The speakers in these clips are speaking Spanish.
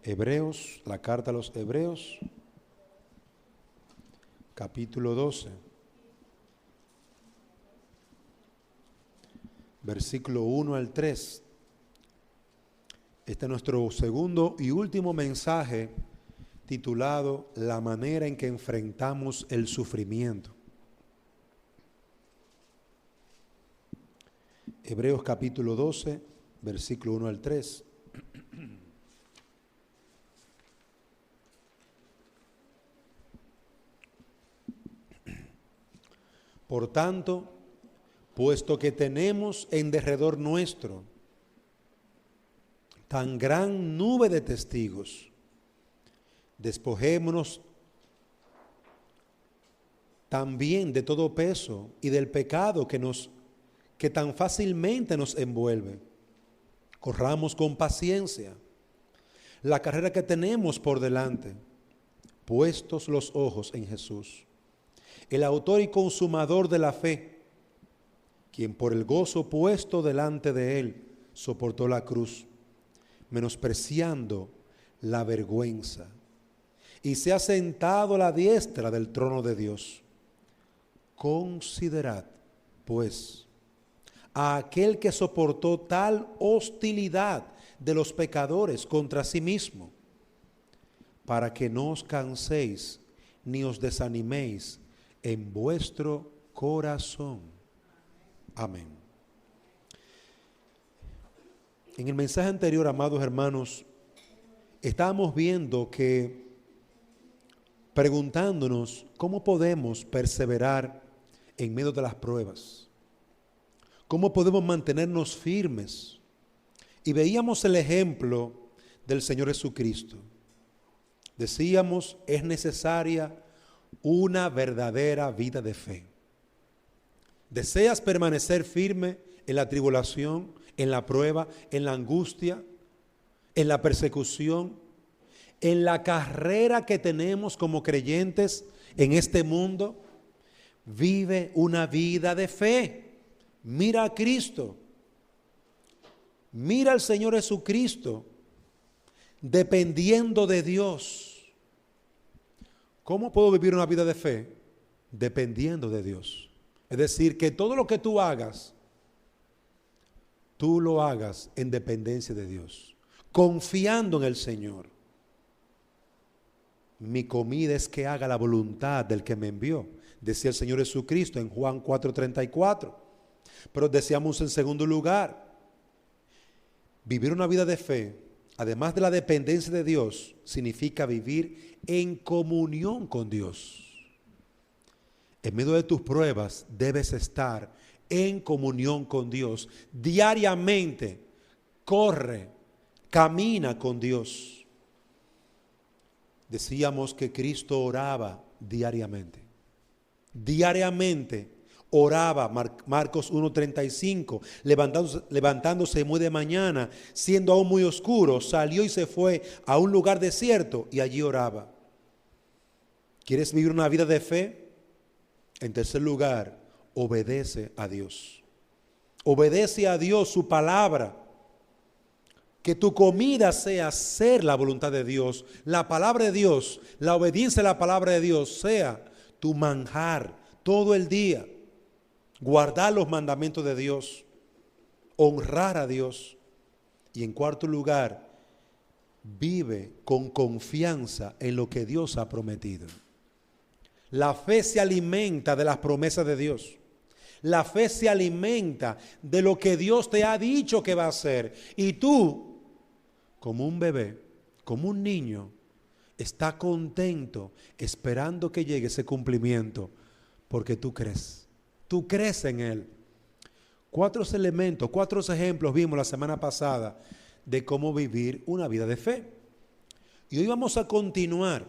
Hebreos, la carta a los Hebreos, capítulo 12, versículo 1 al 3. Este es nuestro segundo y último mensaje titulado La manera en que enfrentamos el sufrimiento. Hebreos capítulo 12, versículo 1 al 3. Por tanto, puesto que tenemos en derredor nuestro tan gran nube de testigos, despojémonos también de todo peso y del pecado que tan fácilmente nos envuelve. Corramos con paciencia la carrera que tenemos por delante, puestos los ojos en Jesús, el autor y consumador de la fe, quien por el gozo puesto delante de él soportó la cruz, menospreciando la vergüenza, y se ha sentado a la diestra del trono de Dios. Considerad, pues, a aquel que soportó tal hostilidad de los pecadores contra sí mismo, para que no os canséis ni os desaniméis en vuestro corazón. Amén. En el mensaje anterior, amados hermanos, estábamos viendo que preguntándonos cómo podemos perseverar en medio de las pruebas, cómo podemos mantenernos firmes. Y veíamos el ejemplo del Señor Jesucristo. Decíamos, es necesaria una verdadera vida de fe. ¿Deseas permanecer firme en la tribulación, en la prueba, en la angustia, en la persecución, en la carrera que tenemos como creyentes en este mundo? Vive una vida de fe. Mira a Cristo. Mira al Señor Jesucristo dependiendo de Dios. ¿Cómo puedo vivir una vida de fe? Dependiendo de Dios. Es decir, que todo lo que tú hagas, tú lo hagas en dependencia de Dios, confiando en el Señor. Mi comida es que haga la voluntad del que me envió, decía el Señor Jesucristo en Juan 4:34. Pero decíamos en segundo lugar, vivir una vida de fe, además de la dependencia de Dios, significa vivir en comunión con Dios. En medio de tus pruebas debes estar en comunión con Dios. Diariamente, corre, camina con Dios. Decíamos que Cristo oraba diariamente. Diariamente oraba, Marcos 1:35, levantándose muy de mañana, siendo aún muy oscuro, salió y se fue a un lugar desierto y allí oraba. ¿Quieres vivir una vida de fe? En tercer lugar, obedece a Dios. Obedece a Dios, su palabra. Que tu comida sea hacer la voluntad de Dios. La palabra de Dios, la obediencia a la palabra de Dios sea tu manjar todo el día. Guardar los mandamientos de Dios. Honrar a Dios. Y en cuarto lugar, vive con confianza en lo que Dios ha prometido. La fe se alimenta de las promesas de Dios. La fe se alimenta de lo que Dios te ha dicho que va a hacer. Y tú, como un bebé, como un niño, está contento esperando que llegue ese cumplimiento, porque tú crees. Tú crees en Él. 4 elementos, 4 ejemplos vimos la semana pasada de cómo vivir una vida de fe. Y hoy vamos a continuar.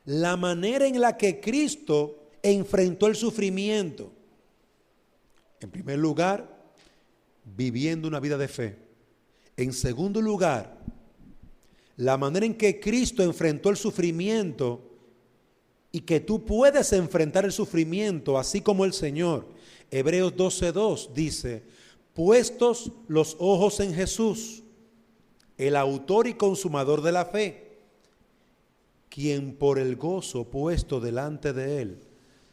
La manera en la que Cristo enfrentó el sufrimiento. En primer lugar, viviendo una vida de fe. En segundo lugar, la manera en que Cristo enfrentó el sufrimiento y que tú puedes enfrentar el sufrimiento así como el Señor. Hebreos 12:2 dice, puestos los ojos en Jesús, el autor y consumador de la fe, quien por el gozo puesto delante de él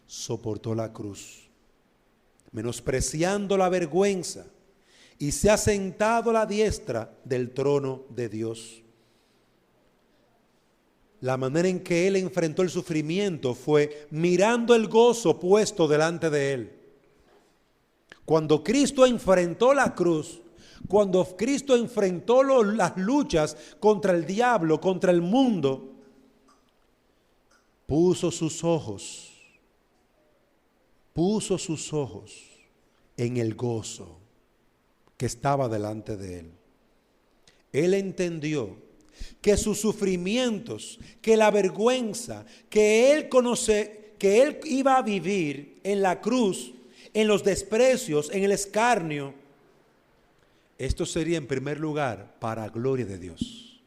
soportó la cruz, menospreciando la vergüenza, y se ha sentado a la diestra del trono de Dios. La manera en que él enfrentó el sufrimiento fue mirando el gozo puesto delante de él. Cuando Cristo enfrentó la cruz, cuando Cristo enfrentó las luchas contra el diablo, contra el mundo, puso sus ojos en el gozo que estaba delante de él. Él entendió que sus sufrimientos, que la vergüenza que él iba a vivir en la cruz, en los desprecios, en el escarnio, esto sería en primer lugar para gloria de Dios.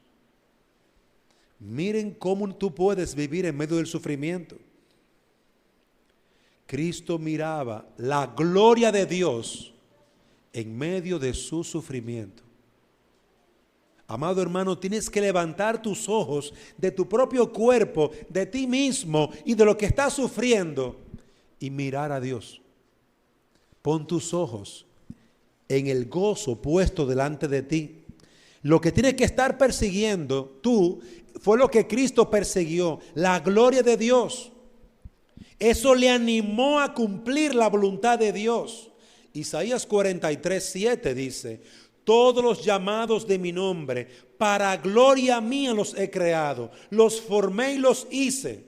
Miren cómo tú puedes vivir en medio del sufrimiento. Cristo miraba la gloria de Dios en medio de su sufrimiento. Amado hermano, tienes que levantar tus ojos de tu propio cuerpo, de ti mismo y de lo que estás sufriendo y mirar a Dios. Pon tus ojos en el gozo puesto delante de ti. Lo que tienes que estar persiguiendo tú fue lo que Cristo persiguió, la gloria de Dios. Eso le animó a cumplir la voluntad de Dios. Isaías 43:7 dice: todos los llamados de mi nombre, para gloria mía los he creado, los formé y los hice,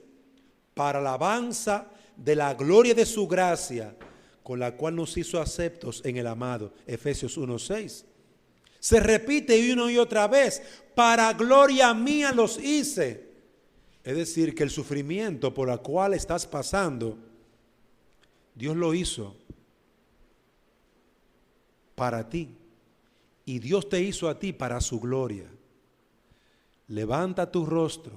para alabanza de la gloria de su gracia, con la cual nos hizo aceptos en el amado. Efesios 1:6. Se repite una y otra vez: para gloria mía los hice. Es decir, que el sufrimiento por el cual estás pasando, Dios lo hizo para ti. Y Dios te hizo a ti para su gloria. Levanta tu rostro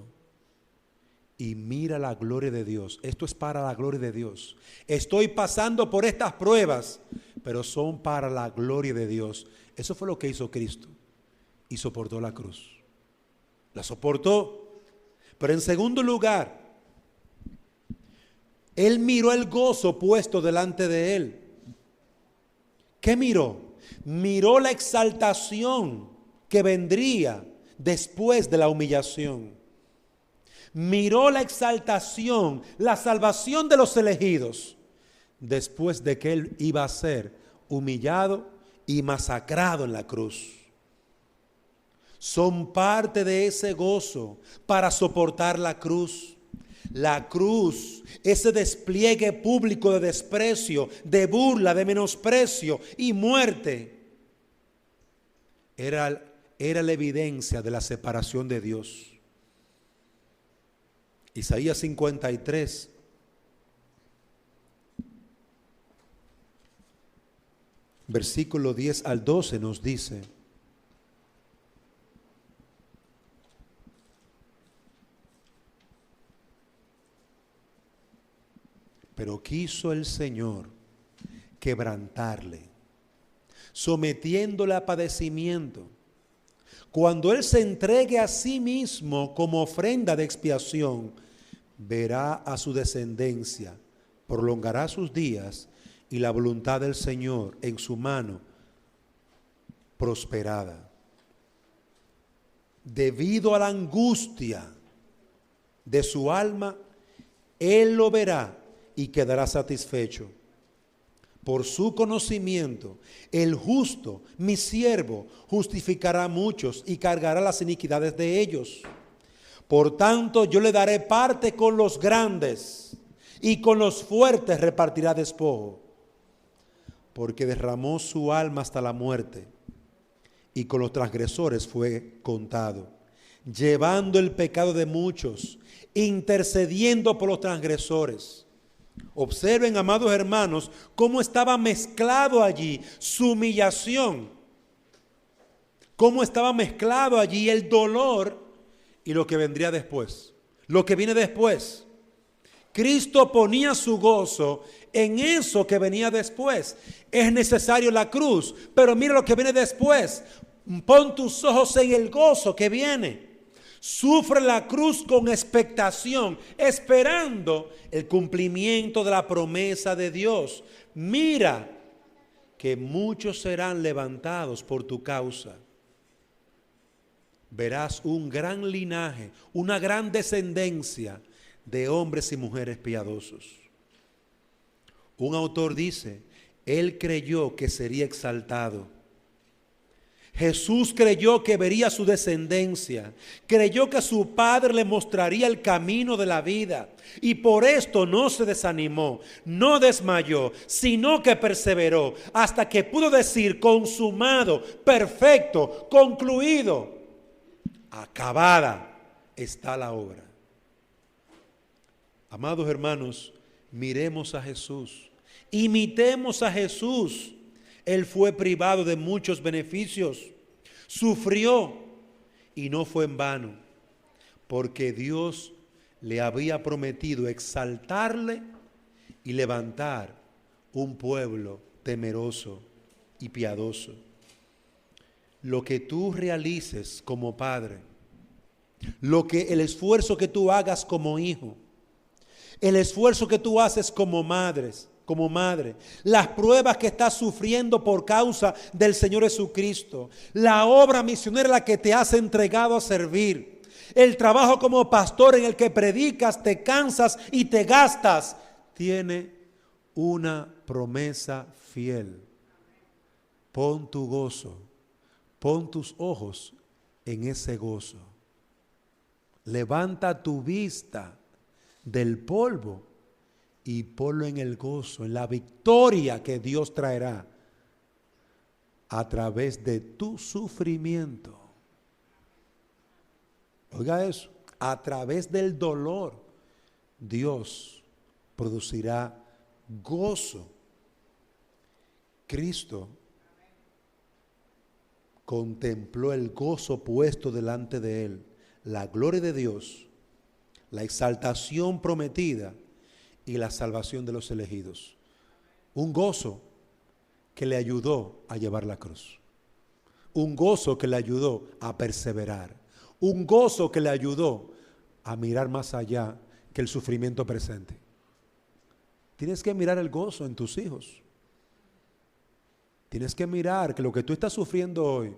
y mira la gloria de Dios. Esto es para la gloria de Dios. Estoy pasando por estas pruebas, pero son para la gloria de Dios. Eso fue lo que hizo Cristo. Y soportó la cruz. La soportó. Pero en segundo lugar, Él miró el gozo puesto delante de Él. ¿Qué miró? Miró la exaltación que vendría después de la humillación. Miró la exaltación, la salvación de los elegidos, después de que él iba a ser humillado y masacrado en la cruz. Son parte de ese gozo para soportar la cruz. La cruz, ese despliegue público de desprecio, de burla, de menosprecio y muerte, era la evidencia de la separación de Dios. Isaías 53, versículo 10 al 12 nos dice: pero quiso el Señor quebrantarle, sometiéndole a padecimiento. Cuando Él se entregue a sí mismo como ofrenda de expiación, verá a su descendencia, prolongará sus días, y la voluntad del Señor en su mano prosperada. Debido a la angustia de su alma, Él lo verá y quedará satisfecho. Por su conocimiento, el justo, mi siervo, justificará a muchos y cargará las iniquidades de ellos. Por tanto, yo le daré parte con los grandes, y con los fuertes repartirá despojo. Porque derramó su alma hasta la muerte, y con los transgresores fue contado, llevando el pecado de muchos, intercediendo por los transgresores. Observen, amados hermanos, cómo estaba mezclado allí su humillación, cómo estaba mezclado allí el dolor y lo que vendría después, lo que viene después. Cristo ponía su gozo en eso que venía después. Es necesario la cruz, pero mira lo que viene después. Pon tus ojos en el gozo que viene. Sufre la cruz con expectación, esperando el cumplimiento de la promesa de Dios. Mira que muchos serán levantados por tu causa. Verás un gran linaje, una gran descendencia de hombres y mujeres piadosos. Un autor dice, él creyó que sería exaltado. Jesús creyó que vería su descendencia, creyó que su Padre le mostraría el camino de la vida y por esto no se desanimó, no desmayó, sino que perseveró hasta que pudo decir consumado, perfecto, concluido, acabada está la obra. Amados hermanos, miremos a Jesús, imitemos a Jesús. Él fue privado de muchos beneficios, sufrió y no fue en vano, porque Dios le había prometido exaltarle y levantar un pueblo temeroso y piadoso. Lo que tú realices como padre, el esfuerzo que tú hagas como hijo, el esfuerzo que tú haces como madre, las pruebas que estás sufriendo por causa del Señor Jesucristo, la obra misionera en la que te has entregado a servir, el trabajo como pastor en el que predicas, te cansas y te gastas, tiene una promesa fiel. Pon tu gozo, pon tus ojos en ese gozo. Levanta tu vista del polvo y ponlo en el gozo, en la victoria que Dios traerá a través de tu sufrimiento. Oiga eso, a través del dolor, Dios producirá gozo. Cristo contempló el gozo puesto delante de él, la gloria de Dios, la exaltación prometida y la salvación de los elegidos. Un gozo que le ayudó a llevar la cruz. Un gozo que le ayudó a perseverar. Un gozo que le ayudó a mirar más allá que el sufrimiento presente. Tienes que mirar el gozo en tus hijos. Tienes que mirar que lo que tú estás sufriendo hoy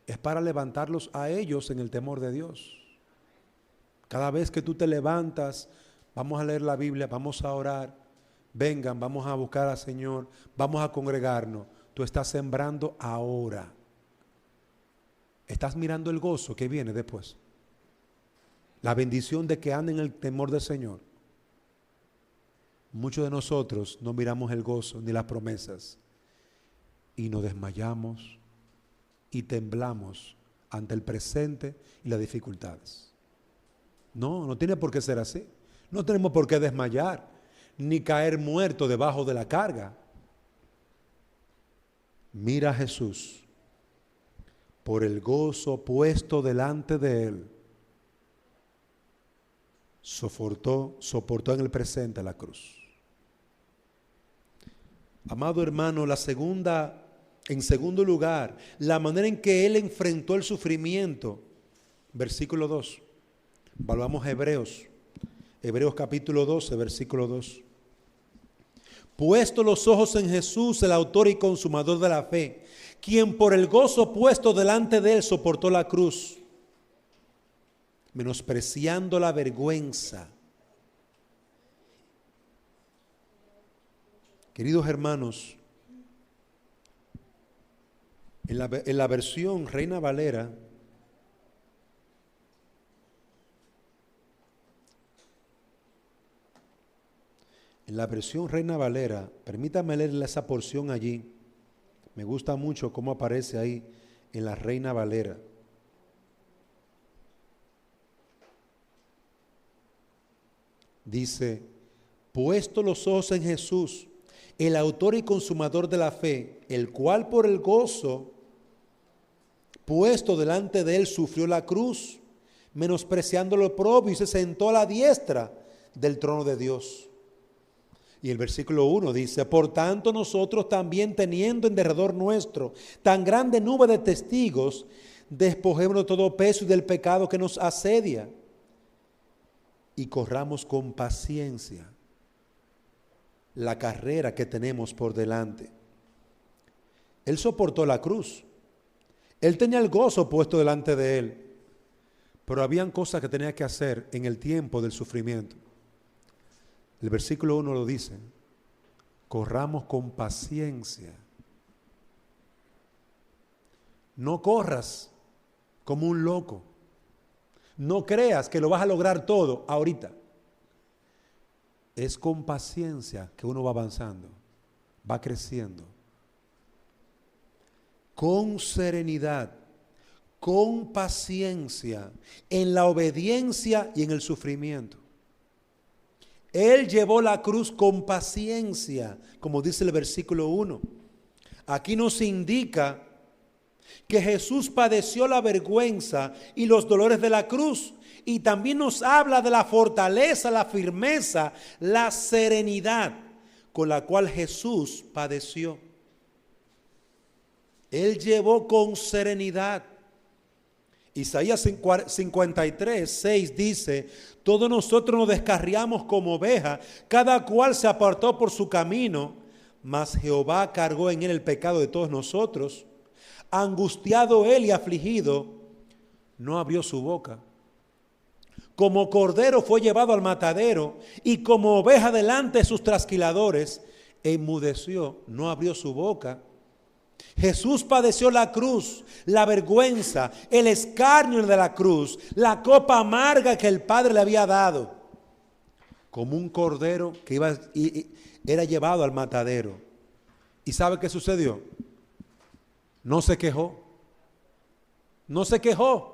es para levantarlos a ellos en el temor de Dios. Cada vez que tú te levantas, vamos a leer la Biblia, vamos a orar, vengan, vamos a buscar al Señor, vamos a congregarnos. Tú estás sembrando ahora. Estás mirando el gozo que viene después. La bendición de que anden en el temor del Señor. Muchos de nosotros no miramos el gozo ni las promesas y nos desmayamos y temblamos ante el presente y las dificultades. No tiene por qué ser así. No tenemos por qué desmayar ni caer muerto debajo de la carga. Mira a Jesús por el gozo puesto delante de él. Soportó en el presente la cruz. Amado hermano, en segundo lugar, la manera en que él enfrentó el sufrimiento. Versículo 2. Volvamos a Hebreos capítulo 12, versículo 2. Puesto los ojos en Jesús, el autor y consumador de la fe, quien por el gozo puesto delante de él soportó la cruz, menospreciando la vergüenza. Queridos hermanos, en la versión Reina Valera, permítame leer esa porción allí. Me gusta mucho cómo aparece ahí en la Reina Valera. Dice, puesto los ojos en Jesús, el autor y consumador de la fe, el cual por el gozo puesto delante de él sufrió la cruz, menospreciando lo propio y se sentó a la diestra del trono de Dios. Y el versículo 1 dice: por tanto nosotros también, teniendo en derredor nuestro tan grande nube de testigos, despojémonos de todo peso y del pecado que nos asedia, y corramos con paciencia la carrera que tenemos por delante. Él soportó la cruz. Él tenía el gozo puesto delante de él. Pero habían cosas que tenía que hacer en el tiempo del sufrimiento. El versículo 1 lo dice: corramos con paciencia. No corras como un loco. No creas que lo vas a lograr todo ahorita. Es con paciencia que uno va avanzando, va creciendo. Con serenidad, con paciencia, en la obediencia y en el sufrimiento. Él llevó la cruz con paciencia, como dice el versículo 1. Aquí nos indica que Jesús padeció la vergüenza y los dolores de la cruz. Y también nos habla de la fortaleza, la firmeza, la serenidad con la cual Jesús padeció. Él llevó con serenidad. Isaías 53, 6 dice: todos nosotros nos descarriamos como ovejas, cada cual se apartó por su camino, mas Jehová cargó en él el pecado de todos nosotros. Angustiado él y afligido, no abrió su boca. Como cordero fue llevado al matadero, y como oveja delante de sus trasquiladores, enmudeció, no abrió su boca. Jesús padeció la cruz, la vergüenza, el escarnio de la cruz, la copa amarga que el Padre le había dado, como un cordero que era llevado al matadero. ¿Y sabe qué sucedió? No se quejó. No se quejó.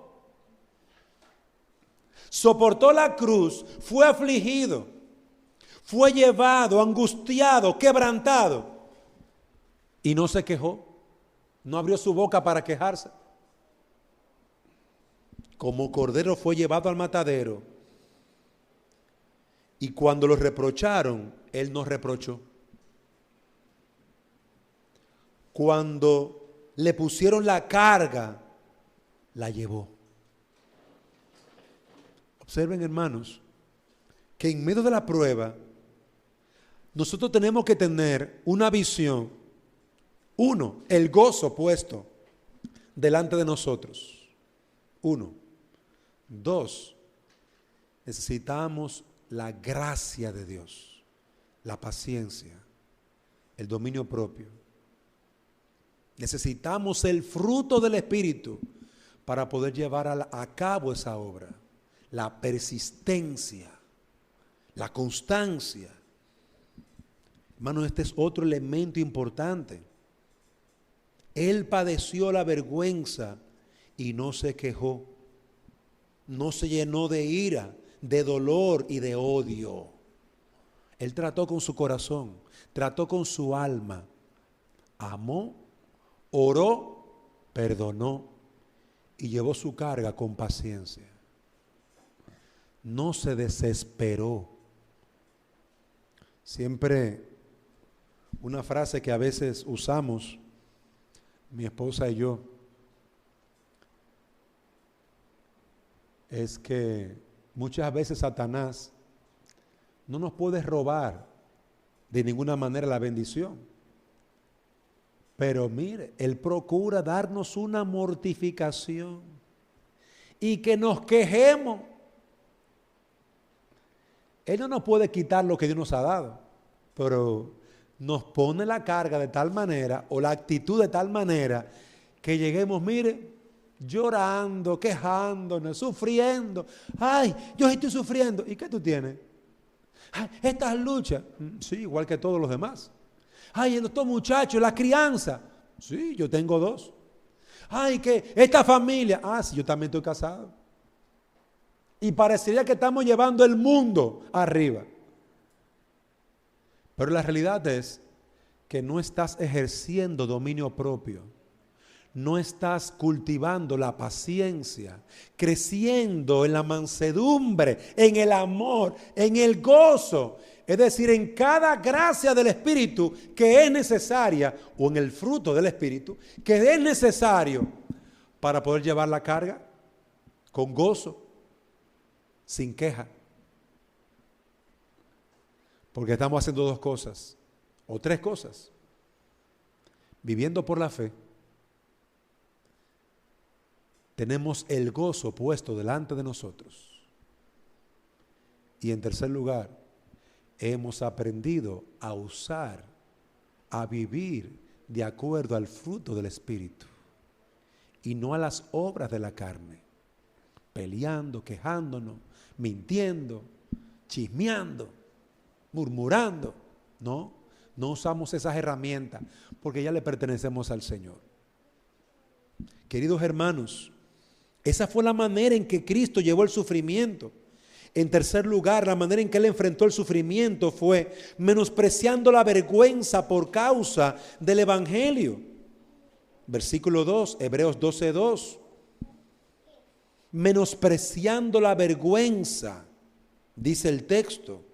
Soportó la cruz, fue afligido, fue llevado, angustiado, quebrantado, y no se quejó. No abrió su boca para quejarse. Como cordero fue llevado al matadero, y cuando lo reprocharon, él no reprochó. Cuando le pusieron la carga, la llevó. Observen, hermanos, que en medio de la prueba, nosotros tenemos que tener una visión. Uno, el gozo puesto delante de nosotros. Uno. Dos, necesitamos la gracia de Dios, la paciencia, el dominio propio. Necesitamos el fruto del Espíritu para poder llevar a cabo esa obra. La persistencia, la constancia. Hermanos, este es otro elemento importante. Él padeció la vergüenza y no se quejó. No se llenó de ira, de dolor y de odio. Él trató con su corazón, trató con su alma. Amó, oró, perdonó y llevó su carga con paciencia. No se desesperó. Siempre una frase que a veces usamos, mi esposa y yo, es que muchas veces Satanás no nos puede robar de ninguna manera la bendición. Pero mire, él procura darnos una mortificación y que nos quejemos. Él no nos puede quitar lo que Dios nos ha dado, pero nos pone la carga de tal manera o la actitud de tal manera que lleguemos, mire, llorando, quejándonos, sufriendo. Ay, yo estoy sufriendo. ¿Y qué tú tienes? Ay, estas luchas. Sí, igual que todos los demás. Ay, estos muchachos, la crianza. Sí, yo tengo 2. Ay, que esta familia. Ah, sí, yo también estoy casado. Y parecería que estamos llevando el mundo arriba. Pero la realidad es que no estás ejerciendo dominio propio. no estás cultivando la paciencia, creciendo en la mansedumbre, en el amor, en el gozo, es decir, en cada gracia del Espíritu que es necesaria, o en el fruto del Espíritu que es necesario para poder llevar la carga con gozo, sin queja. Porque estamos haciendo dos cosas, o tres cosas: viviendo por la fe, tenemos el gozo puesto delante de nosotros, y en tercer lugar, hemos aprendido a usar, a vivir de acuerdo al fruto del Espíritu y no a las obras de la carne, peleando, quejándonos, mintiendo, chismeando, murmurando. No usamos esas herramientas porque ya le pertenecemos al Señor. Queridos hermanos, esa fue la manera en que Cristo llevó el sufrimiento. En tercer lugar, la manera en que Él enfrentó el sufrimiento fue menospreciando la vergüenza por causa del Evangelio. Versículo 2, Hebreos 12:2. Menospreciando la vergüenza, dice el texto,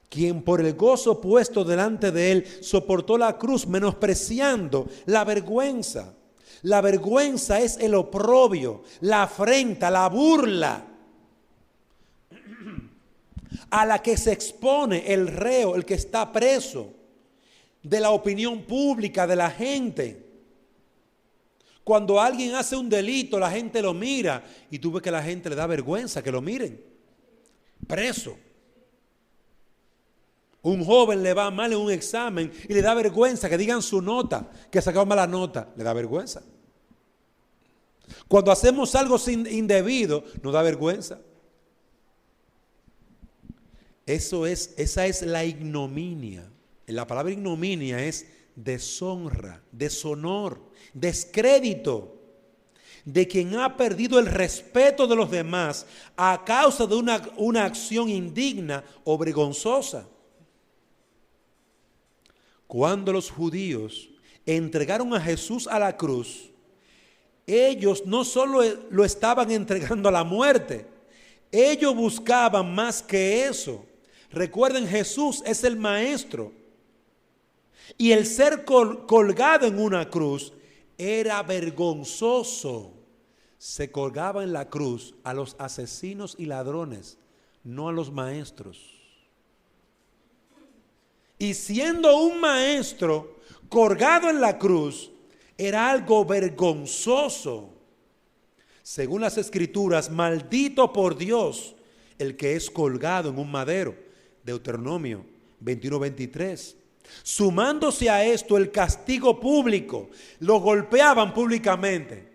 quien por el gozo puesto delante de Él soportó la cruz, menospreciando la vergüenza. La vergüenza es el oprobio, la afrenta, la burla a la que se expone el reo, el que está preso, de la opinión pública de la gente. Cuando alguien hace un delito, la gente lo mira y tú ves que la gente le da vergüenza que lo miren. Preso. Un joven le va mal en un examen y le da vergüenza que digan su nota, que sacó mala nota, le da vergüenza. Cuando hacemos algo indebido, nos da vergüenza. Esa es la ignominia. La palabra ignominia es deshonra, deshonor, descrédito de quien ha perdido el respeto de los demás a causa de una acción indigna o vergonzosa. Cuando los judíos entregaron a Jesús a la cruz, ellos no solo lo estaban entregando a la muerte, ellos buscaban más que eso. Recuerden, Jesús es el maestro. Y el ser colgado en una cruz era vergonzoso. Se colgaba en la cruz a los asesinos y ladrones, no a los maestros. Y siendo un maestro colgado en la cruz, era algo vergonzoso. Según las Escrituras, maldito por Dios el que es colgado en un madero. Deuteronomio 21:23. Sumándose a esto el castigo público, lo golpeaban públicamente,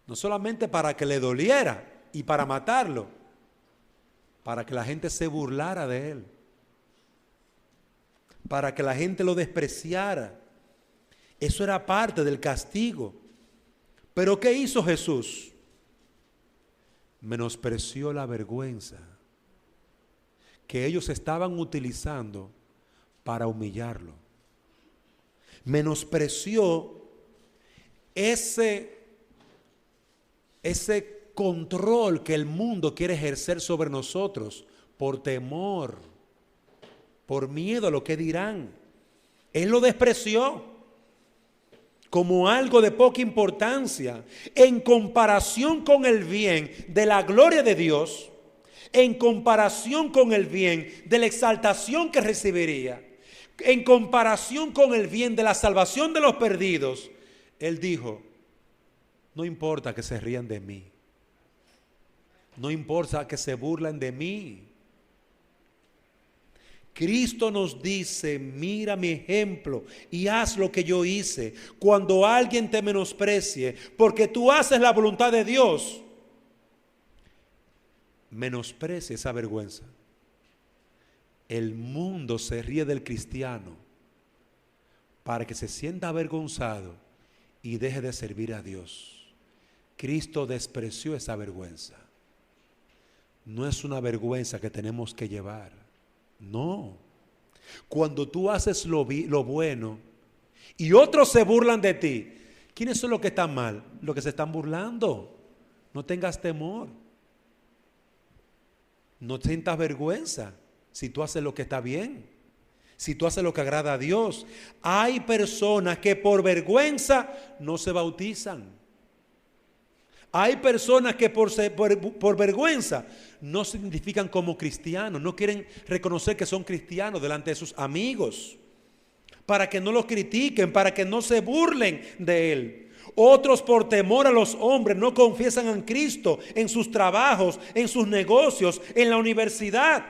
no solamente para que le doliera y para matarlo, para que la gente se burlara de él, para que la gente lo despreciara. Eso era parte del castigo. Pero ¿qué hizo Jesús? Menospreció la vergüenza que ellos estaban utilizando para humillarlo. Menospreció ese control que el mundo quiere ejercer sobre nosotros por temor, por miedo a lo que dirán. Él lo despreció como algo de poca importancia en comparación con el bien de la gloria de Dios, en comparación con el bien de la exaltación que recibiría, en comparación con el bien de la salvación de los perdidos. Él dijo: no importa que se rían de mí, no importa que se burlen de mí. Cristo nos dice: mira mi ejemplo y haz lo que yo hice. Cuando alguien te menosprecie porque tú haces la voluntad de Dios, menosprecia esa vergüenza. El mundo se ríe del cristiano para que se sienta avergonzado y deje de servir a Dios. Cristo despreció esa vergüenza. No es una vergüenza que tenemos que llevar. No. Cuando tú haces lo bueno y otros se burlan de ti, ¿Quiénes son los que están mal? Los que se están burlando. No tengas temor. No sientas vergüenza si tú haces lo que está bien, si tú haces lo que agrada a Dios. Hay personas que por vergüenza no se bautizan. Hay personas que por vergüenza no se identifican como cristianos, no quieren reconocer que son cristianos delante de sus amigos, para que no los critiquen, para que no se burlen de él. Otros por temor a los hombres no confiesan a Cristo en sus trabajos, en sus negocios, en la universidad.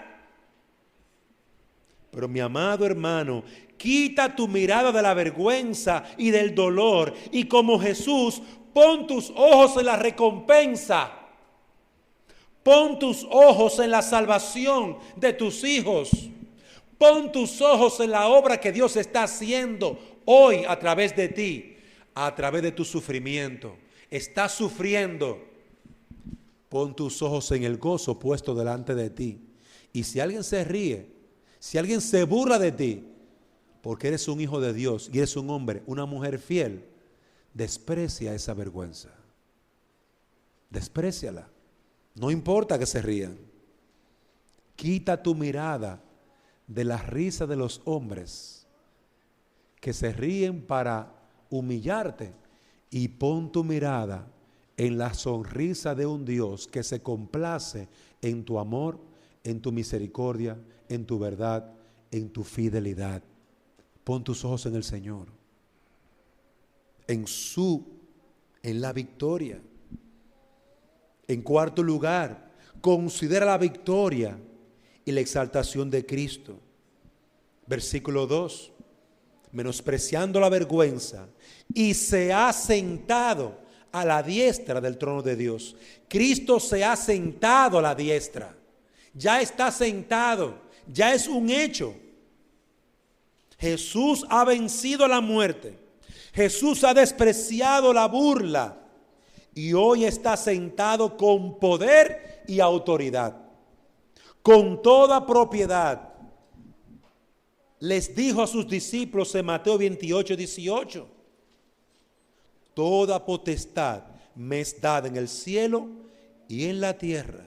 Pero mi amado hermano, quita tu mirada de la vergüenza y del dolor y como Jesús, pon tus ojos en la recompensa. Pon tus ojos en la salvación de tus hijos. Pon tus ojos en la obra que Dios está haciendo hoy a través de ti, a través de tu sufrimiento. Estás sufriendo. Pon tus ojos en el gozo puesto delante de ti. Y si alguien se ríe, si alguien se burla de ti, porque eres un hijo de Dios y eres un hombre, una mujer fiel, desprecia esa vergüenza. Despréciala. No importa que se rían. Quita tu mirada de la risa de los hombres que se ríen para humillarte y pon tu mirada en la sonrisa de un Dios que se complace en tu amor, en tu misericordia, en tu verdad, en tu fidelidad. Pon tus ojos en el Señor, en la victoria. En cuarto lugar, considera la victoria y la exaltación de Cristo. Versículo 2, menospreciando la vergüenza, y se ha sentado a la diestra del trono de Dios. Cristo se ha sentado a la diestra. Ya está sentado, ya es un hecho. Jesús ha vencido la muerte. Jesús ha despreciado la burla y hoy está sentado con poder y autoridad, con toda propiedad. Les dijo a sus discípulos en Mateo 28, 18: toda potestad me es dada en el cielo y en la tierra.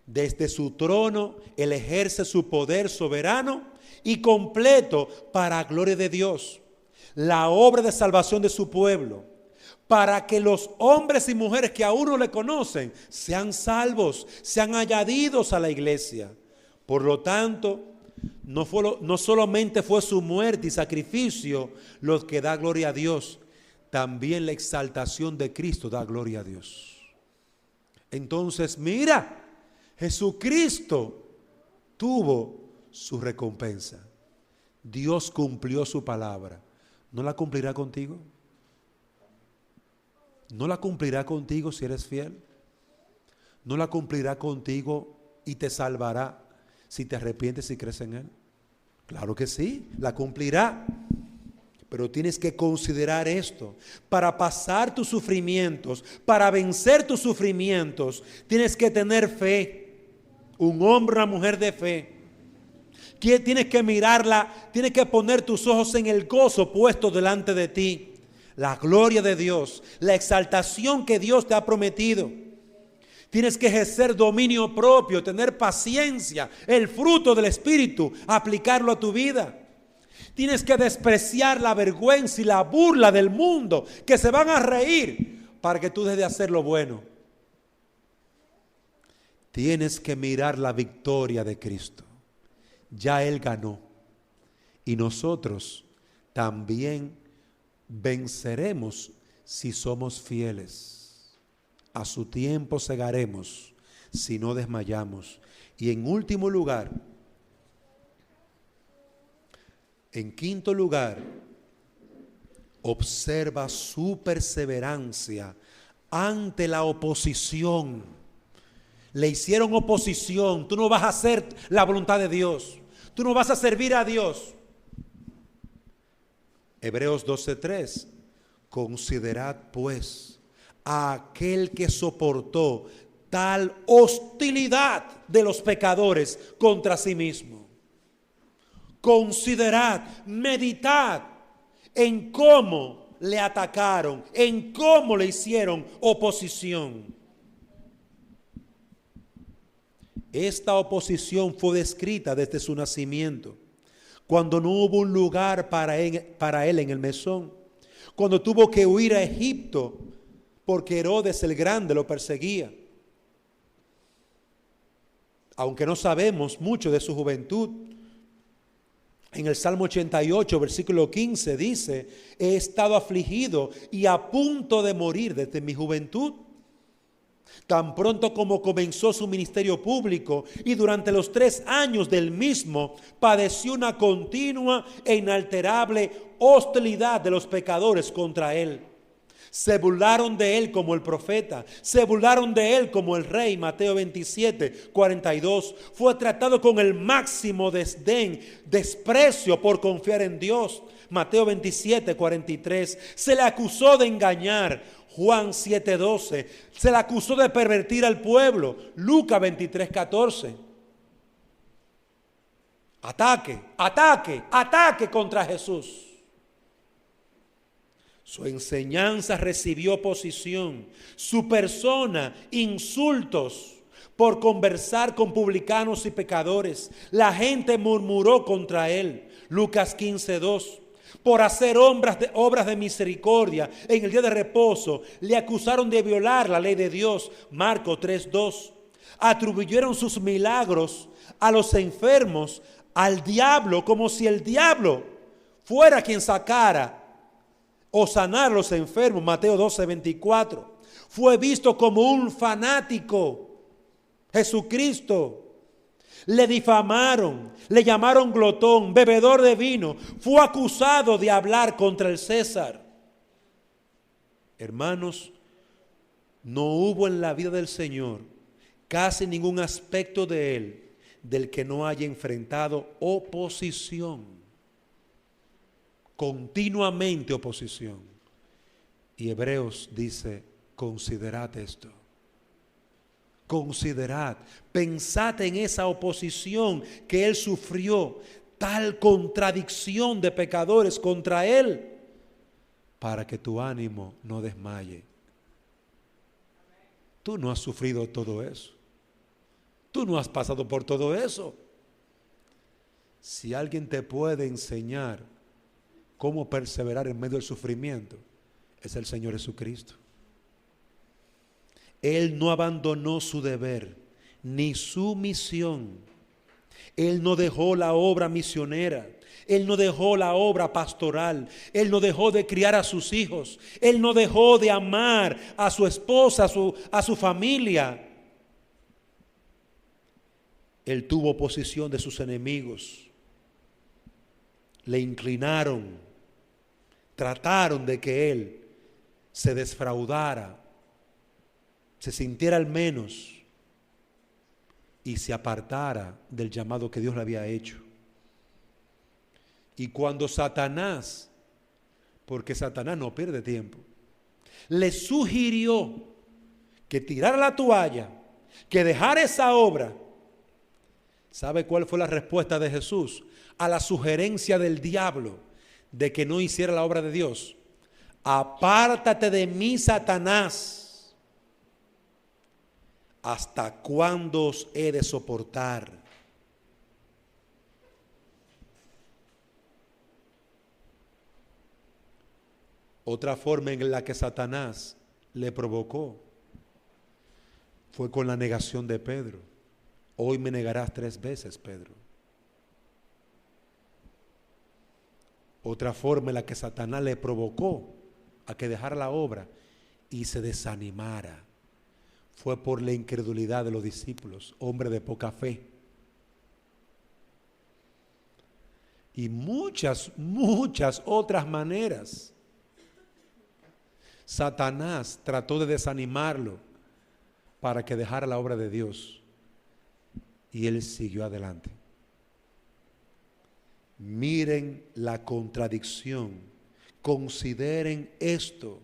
Desde su trono Él ejerce su poder soberano y completo para gloria de Dios, la obra de salvación de su pueblo, para que los hombres y mujeres que aún no le conocen sean salvos, sean añadidos a la iglesia. Por lo tanto, no solamente fue su muerte y sacrificio lo que da gloria a Dios, también la exaltación de Cristo da gloria a Dios. Entonces, mira, Jesucristo tuvo su recompensa. Dios cumplió su palabra. ¿No la cumplirá contigo? ¿No la cumplirá contigo si eres fiel? ¿No la cumplirá contigo y te salvará si te arrepientes y crees en Él? Claro que sí, la cumplirá. Pero tienes que considerar esto. Para pasar tus sufrimientos, para vencer tus sufrimientos, tienes que tener fe. Un hombre, una mujer de fe. Tienes que mirarla, tienes que poner tus ojos en el gozo puesto delante de ti. La gloria de Dios, la exaltación que Dios te ha prometido. Tienes que ejercer dominio propio, tener paciencia, el fruto del Espíritu, aplicarlo a tu vida. Tienes que despreciar la vergüenza y la burla del mundo, que se van a reír para que tú dejes de hacer lo bueno. Tienes que mirar la victoria de Cristo. Ya Él ganó. Y nosotros también venceremos si somos fieles. A su tiempo segaremos si no desmayamos. Y en último lugar, en quinto lugar, observa su perseverancia ante la oposición. Le hicieron oposición. Tú no vas a hacer la voluntad de Dios. Tú no vas a servir a Dios. Hebreos 12:3. Considerad pues a aquel que soportó tal hostilidad de los pecadores contra sí mismo. Considerad, meditad en cómo le atacaron, en cómo le hicieron oposición. Esta oposición fue descrita desde su nacimiento, cuando no hubo un lugar para él en el mesón, cuando tuvo que huir a Egipto porque Herodes el Grande lo perseguía. Aunque no sabemos mucho de su juventud, en el Salmo 88, versículo 15 dice: he estado afligido y a punto de morir desde mi juventud. Tan pronto como comenzó su ministerio público y durante los 3 años del mismo, padeció una continua e inalterable hostilidad de los pecadores contra él. Se burlaron de él como el profeta, se burlaron de él como el rey. Mateo 27, 42. Fue tratado con el máximo desdén, desprecio por confiar en Dios. Mateo 27, 43. Se le acusó de engañar. Juan 7, 12. Se le acusó de pervertir al pueblo. Lucas 23, 14. Ataque contra Jesús. Su enseñanza recibió oposición, su persona insultos por conversar con publicanos y pecadores. La gente murmuró contra él. Lucas 15, 2. Por hacer obras de misericordia en el día de reposo, le acusaron de violar la ley de Dios. Marcos 3, 2. Atribuyeron sus milagros a los enfermos, al diablo, como si el diablo fuera quien sacara o sanar a los enfermos. Mateo 12, 24. Fue visto como un fanático. Jesucristo. Le difamaron, le llamaron glotón, bebedor de vino. Fue acusado de hablar contra el César. Hermanos, no hubo en la vida del Señor casi ningún aspecto de Él del que no haya enfrentado oposición. Continuamente oposición. Y Hebreos dice: considerad esto. Considerad, pensad en esa oposición que él sufrió, tal contradicción de pecadores contra él, para que tu ánimo no desmaye. Tú no has sufrido todo eso. Tú no has pasado por todo eso. Si alguien te puede enseñar cómo perseverar en medio del sufrimiento, es el Señor Jesucristo. Él no abandonó su deber ni su misión. Él no dejó la obra misionera. Él no dejó la obra pastoral. Él no dejó de criar a sus hijos. Él no dejó de amar a su esposa, a su familia. Él tuvo oposición de sus enemigos. Le inclinaron. Trataron de que él se desfraudara, se sintiera al menos y se apartara del llamado que Dios le había hecho. Y cuando Satanás, porque Satanás no pierde tiempo, le sugirió que tirara la toalla, que dejara esa obra, ¿sabe cuál fue la respuesta de Jesús a la sugerencia del diablo de que no hiciera la obra de Dios? Apártate de mí, Satanás. ¿Hasta cuándo os he de soportar? Otra forma en la que Satanás le provocó fue con la negación de Pedro. Hoy me negarás 3 veces, Pedro. Otra forma en la que Satanás le provocó a que dejara la obra y se desanimara fue por la incredulidad de los discípulos, hombres de poca fe. Y muchas otras maneras. Satanás trató de desanimarlo para que dejara la obra de Dios. Y él siguió adelante. Miren la contradicción. Consideren esto.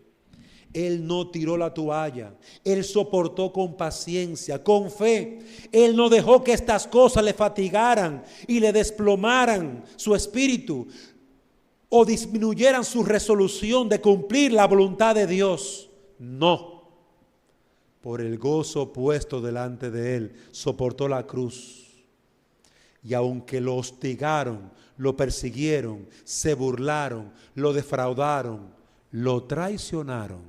Él no tiró la toalla. Él soportó con paciencia, con fe. Él no dejó que estas cosas le fatigaran y le desplomaran su espíritu o disminuyeran su resolución de cumplir la voluntad de Dios. No. Por el gozo puesto delante de él, soportó la cruz. Y aunque lo hostigaron, lo persiguieron, se burlaron, lo defraudaron, lo traicionaron,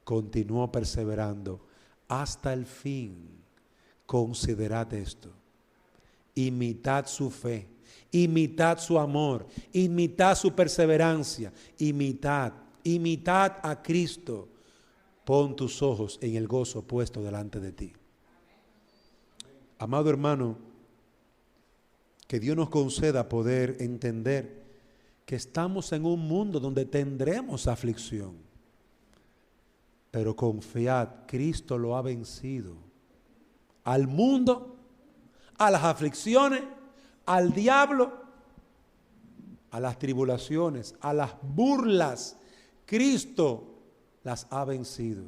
continuó perseverando hasta el fin. Considerad esto. Imitad su fe, imitad su amor, imitad su perseverancia, imitad a Cristo. Pon tus ojos en el gozo puesto delante de ti. Amado hermano, que Dios nos conceda poder entender que estamos en un mundo donde tendremos aflicción. Pero confiad, Cristo lo ha vencido. Al mundo, a las aflicciones, al diablo, a las tribulaciones, a las burlas, Cristo las ha vencido.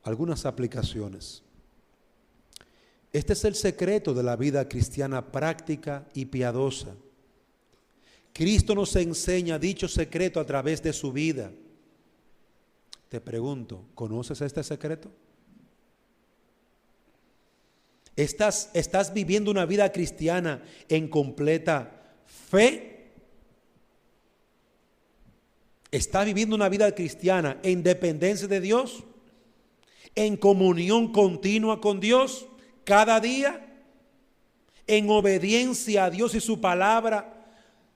Algunas aplicaciones. Este es el secreto de la vida cristiana práctica y piadosa. Cristo nos enseña dicho secreto a través de su vida. Te pregunto, ¿conoces este secreto? ¿Estás viviendo una vida cristiana en completa fe? ¿Estás viviendo una vida cristiana en dependencia de Dios? ¿En comunión continua con Dios cada día? ¿En obediencia a Dios y su palabra?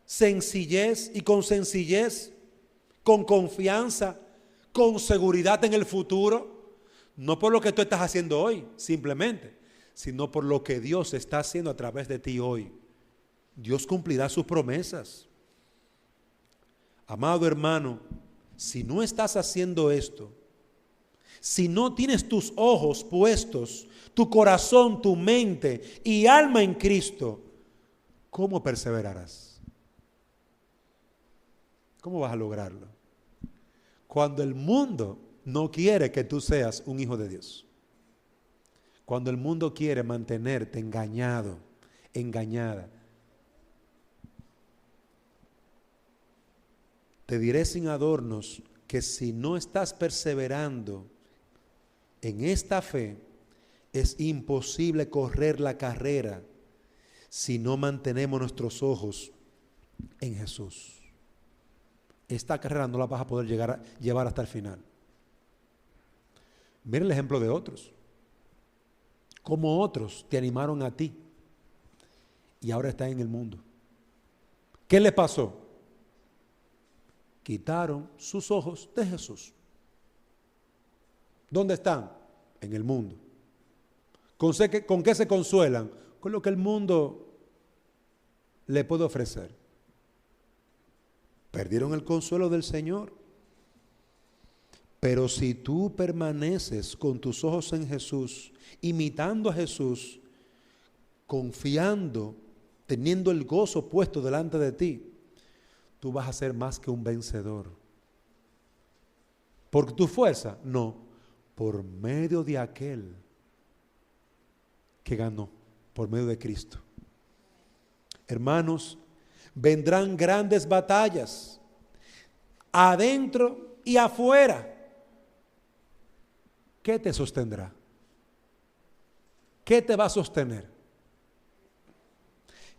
¿Sencillez y con sencillez? ¿Con confianza? ¿Con seguridad en el futuro? No por lo que tú estás haciendo hoy, simplemente, sino por lo que Dios está haciendo a través de ti hoy. Dios cumplirá sus promesas. Amado hermano, si no estás haciendo esto, si no tienes tus ojos puestos, tu corazón, tu mente y alma en Cristo, ¿cómo perseverarás? ¿Cómo vas a lograrlo? Cuando el mundo no quiere que tú seas un hijo de Dios. Cuando el mundo quiere mantenerte engañado, engañada. Te diré sin adornos que si no estás perseverando en esta fe, es imposible correr la carrera si no mantenemos nuestros ojos en Jesús. Esta carrera no la vas a poder llevar hasta el final. Mira el ejemplo de otros. Cómo otros te animaron a ti y ahora están en el mundo. ¿Qué les pasó? Quitaron sus ojos de Jesús. ¿Dónde están? En el mundo. ¿Con qué se consuelan? Con lo que el mundo le puede ofrecer. Perdieron el consuelo del Señor. Pero si tú permaneces con tus ojos en Jesús, imitando a Jesús, confiando, teniendo el gozo puesto delante de ti, tú vas a ser más que un vencedor. ¿Por tu fuerza? No, por medio de aquel que ganó, por medio de Cristo. Hermanos, vendrán grandes batallas, adentro y afuera. ¿Qué te sostendrá? ¿Qué te va a sostener?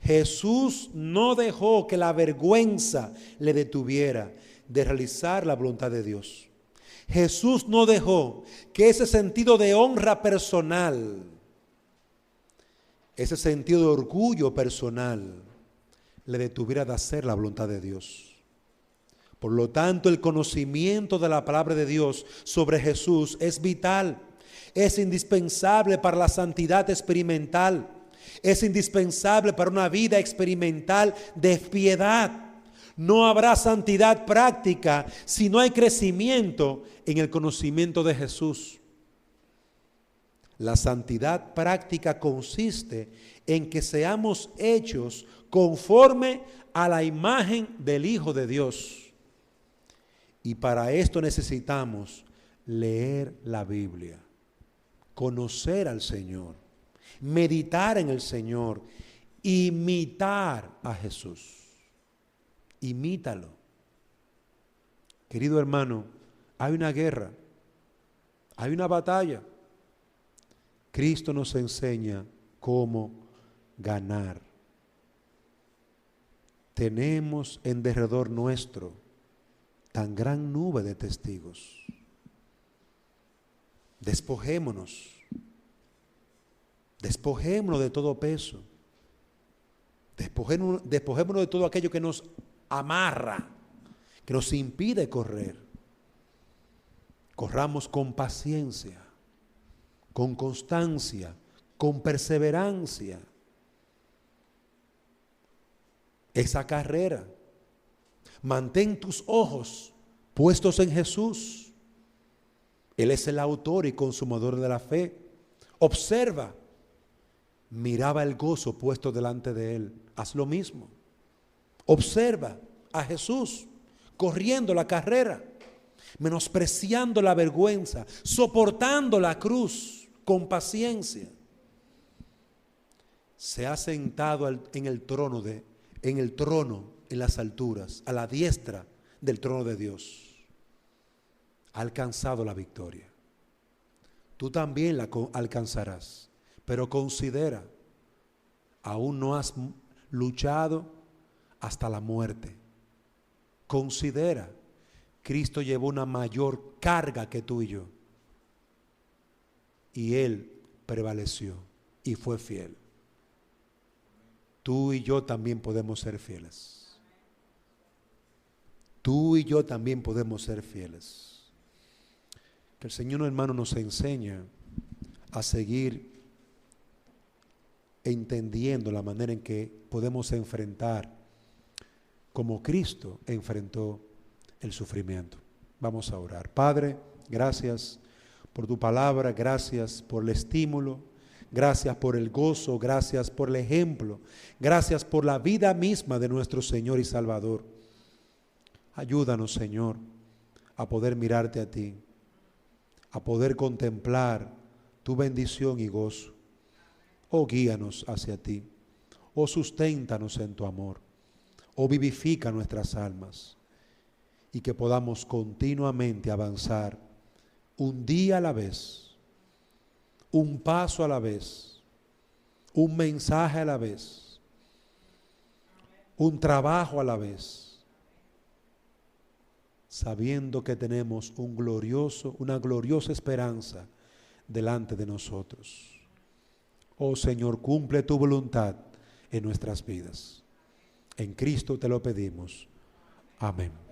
Jesús no dejó que la vergüenza le detuviera de realizar la voluntad de Dios. Jesús no dejó que ese sentido de honra personal, ese sentido de orgullo personal, le detuviera de hacer la voluntad de Dios. Por lo tanto, el conocimiento de la palabra de Dios sobre Jesús es vital, es indispensable para la santidad experimental. Es indispensable para una vida experimental de piedad. No habrá santidad práctica si no hay crecimiento en el conocimiento de Jesús. La santidad práctica consiste en que seamos hechos conforme a la imagen del Hijo de Dios. Y para esto necesitamos leer la Biblia, conocer al Señor, meditar en el Señor imitar a Jesús. Imítalo. Querido hermano, hay una guerra, hay una batalla. Cristo nos enseña cómo ganar. Tenemos en derredor nuestro tan gran nube de testigos. Despojémonos de todo peso. Despojémonos de todo aquello que nos amarra, que nos impide correr. Corramos con paciencia, con constancia, con perseverancia esa carrera. Mantén tus ojos puestos en Jesús. Él es el autor y consumador de la fe. Observa, miraba el gozo puesto delante de él. Haz lo mismo. Observa a Jesús corriendo la carrera, menospreciando la vergüenza, soportando la cruz con paciencia. Se ha sentado en el trono, en las alturas, a la diestra del trono de Dios. Ha alcanzado la victoria. Tú también la alcanzarás, pero considera, aún no has luchado hasta la muerte. Considera, Cristo llevó una mayor carga que tú y yo, y Él prevaleció y fue fiel. Tú y yo también podemos ser fieles. Tú y yo también podemos ser fieles. Que el Señor, hermano, nos enseña a seguir entendiendo la manera en que podemos enfrentar como Cristo enfrentó el sufrimiento. Vamos a orar. Padre, gracias por tu palabra, gracias por el estímulo, gracias por el gozo, gracias por el ejemplo, gracias por la vida misma de nuestro Señor y Salvador. Ayúdanos, Señor, a poder mirarte a ti, a poder contemplar tu bendición y gozo. Oh, guíanos hacia ti, oh, susténtanos en tu amor, oh, vivifica nuestras almas, y que podamos continuamente avanzar un día a la vez, un paso a la vez, un mensaje a la vez, un trabajo a la vez, sabiendo que tenemos una gloriosa esperanza delante de nosotros. Oh Señor, cumple tu voluntad en nuestras vidas. En Cristo te lo pedimos. Amén.